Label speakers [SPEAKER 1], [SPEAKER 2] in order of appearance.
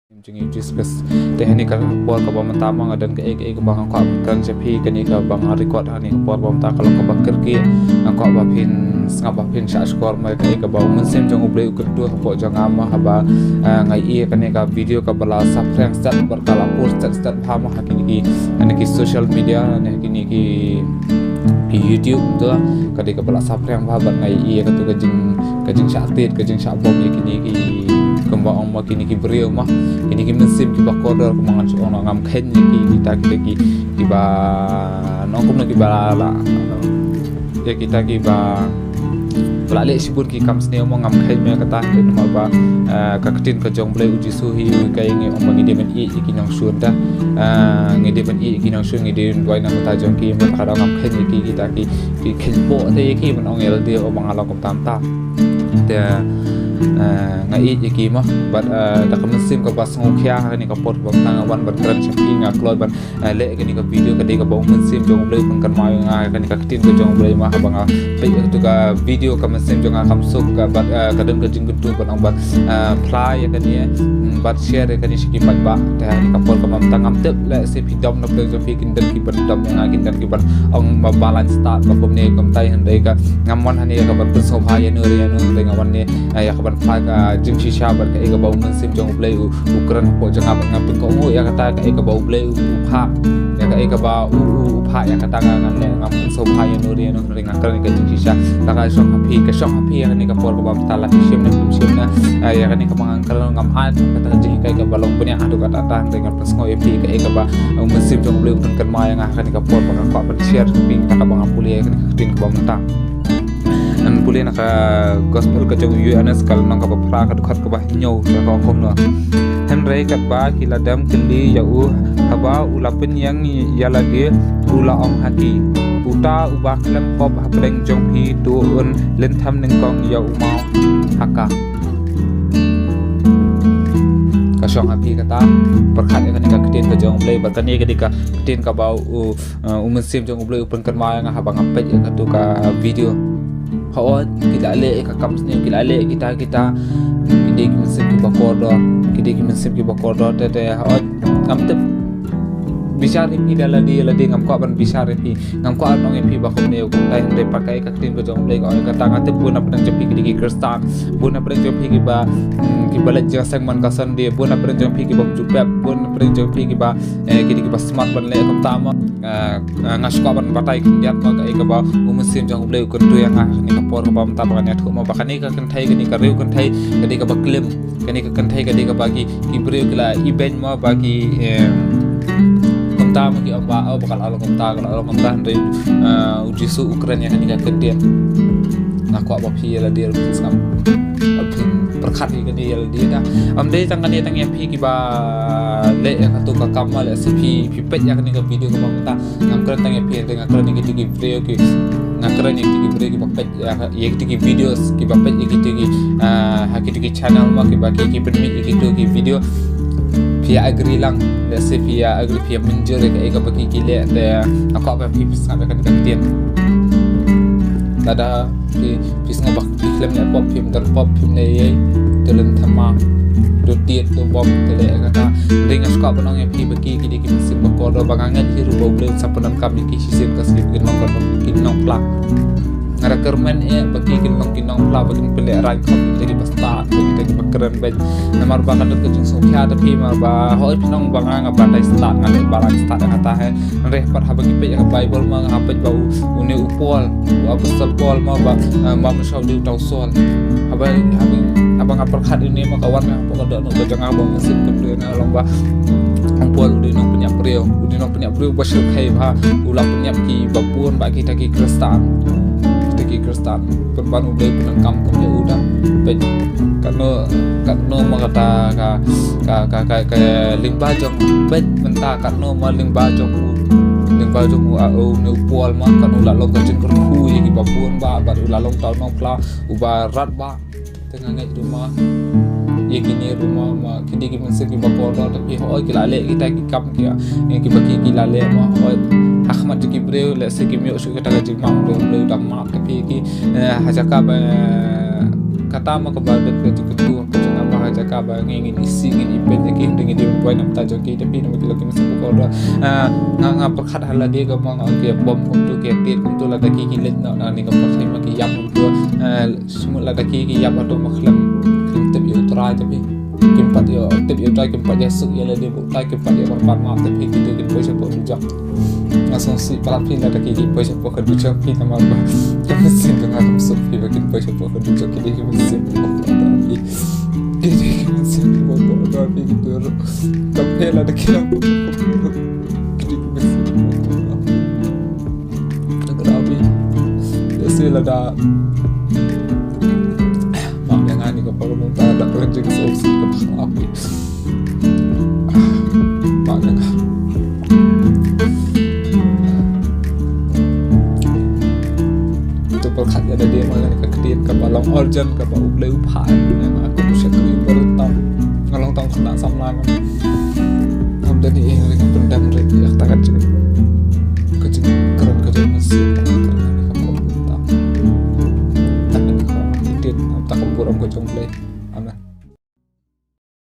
[SPEAKER 1] Jungi discuss teknik por ka bamtama ngadan ka ek bang ko kan sepi kan ka bang record ani por bamta kalau ka bakir ki ko ba pin ngaba pin sha score mai ka ba mun sem jong uble ku tu po jong ama haba ngai e kan ka video ka bala subscribe start berkala post start phama hakini ki ani ki social media ani hakini ki YouTube tu kadi ka bala subscribe ba ngai e ka tu ka jing sha tit ka jing sha bom yakini ki kembang oma kini ki beriau mah kini ki mesim ki bakodor kemangan seorang ngam khen ki kita ki ba nongkum ki ba la ya kita ki ba lale sibur ki kam sne omong ngam khen me kata den ma ba ka ketin ka jong blai uji suhi ka ngi omong ngi demen i ki nong surda ngi demen i ki nong sur ngi den doi na ta jong ki ma khara ngam khen ki kita ki khen bo te ki man ong el de omong ala kom tam ta te ngai iki mah bat da kemesim ka bas ngokhya ni ka pot bang tang wan bat kran sapi nga kloi ban le ni ka video ka de ka bong mesim jong blai pun kan mai nga ka ni ka tin ka jong blai mah bang pe tu ka video ka mesim jong kam suk ka bat ka den ka jing tu ban bat fly ka ni bat share ka ni siki bat ba da ni ka pot ka mam tang am tep le se pi dom na ple jo pi kin den ki ban dom nga kin den ki ban ong ba balance start ba kom ne kom tai han dei ka ngamon han ni ka ban so bha ye no re no de nga wan ni ya ka ban fly ka jim shisha bar ka ega bau men sim jong play ukran po jang ab ngap ko ngo ya kata ka ega bau play upha ya ka ega ba upha ya kata ngan le ngam so pha ya no re no ring akran ka jim shisha la ka shong happy ya ni ka por ka bam tala sim na ya ka ni ka mang kran ngam at kata jing ka ega balong punya adu kata ta dengan pas ngo epi ka ega ba men sim jong play ukran kan ma ya ka ni ka por ka ka ba share ping ka bang apuli ya ka ni tin ka bam ta an puli naka gospel ka jong UNS kal nang ka pra ka khat ka ba nyo ka ko kom no han rei ka ba ki la dam kli ya u haba ulapin yang yala de ula ong haki uta ubak lem pop habreng jong phi tu un len tham ning kong ya u mau haka ka shong happy kata perkhat ka ni ka ketin ka jong blai ba kani ka di ka ketin ka ba sim jong blai upen kan ma nga habang apet ka tu ka video hawat kita le ka kam sne kita le kita kidi ki mesim ki bakodo te hawat kam te bisari pi dala di ngam ko ban bisari pi ngam ko nong pi ba ko ne ko dai hande pakai ka tin ko jong le ko ka tanga te puna pran jopi ki kristan buna pran jopi ki ba ki balat ja sang man ka san de buna pran jopi ki ba jupep buna pran jopi ki ba ki ba smart ban le kam tama ngas ko ban batai ki diat ma ka ba musim jong le ko tu yang ni ka por ka bam ta ba ne thu ma ba kani ka kan thai ni ka reu kan thai ka ka ba klim kani ka kan thai ka ka ba ki breu kala event ma ba ki ta maki amba bakal along komta ndai uji su Ukraina yang ni ka kedian ngaku apa pi la dia skam perkhat ni dia la dia dah amde tangan dia tang pi ki ba le ka tu ka kamal se pi pet ya ni ka video ka bamta ngam kran tang pi tang kran ni ki video ki ngakran ni ki video ki pet ya ki videos ki pet ki hakiki channel ma ki ba ki permit ki video pia agree lang se pia agree pia menjere ka ega bagi kile te aku apa pipis ngabe kan ketien tada pis ngabak film ne pop film ne ye telen thama do tiet do bom tele kata ringas ko banong pi bagi ki ki sim ko do bangangan hiru boble sapanam kami ki sim ka skip ki nong plak ngara kermen bagi kinong pla bagi pele rai ko jadi basta bagi keren ben namar ba kan ke jung so kya ta pi mar ba hoi pinong banga nga batai start ngale balang start kata he re par ha bagi pe bible ma nga pe ba uni upol apostol paul ma ba ma shaw di tau sol abang apar khat ini ma kawan nga po do no jang abang sip ke na long ba pol di nong penyap priu ba shil khai ba ulang penyap ki babun ba kita ki kristan perban udah punan kampung ya udah bet karena mengata ka limba jong bet mentah karena ma limba jong au ne pol ma kan ulah long ka jin ku ye ki babun ba ulah long tau nong pla ubarat ba tengah ngai rumah ye kini rumah ma kidi ki mense ki bakodo tapi hoi ki lale kita ki kam ki ki bagi ki lale ma hoi Ahmad ki breu le se ki mi usu kata ka jimang breu dak ma tapi ki hajaka ba kata ma ka ba de ke tu ka janga ba hajaka ba ngin isi ngin ipen ki buai nam ta joki tapi nam kilo kim sebu ko nga perkhat hal lagi ko mang ke bom untuk ke tit untuk la daki kilit na ni ko perkai ma ki yap untuk semut la daki ki yap atau makhlam tip yu try tapi kimpat yo tip yu try kimpat ya suk ya la dia bukai kimpat ya berpat ma tapi kita ke poi sebu rujak langsung si palapin la daki ki poi sebu ke rujak pi nama ba mesin dengan masuk pi bakin poi sebu ke rujak ki dia mesin tapi ini mesin mau tapi gitu tapi la daki la sila da mak yang ani ko perlu minta ada kerja ke solusi ke api mak yang itu perkat ada dia malah ke kedin ke balong urgent ke bau leu phan yang aku bisa kering bertam ngalong tong kena samlan am tadi dengan pendam rek ya takat kecil keren kerja mesin tak kembur aku jomble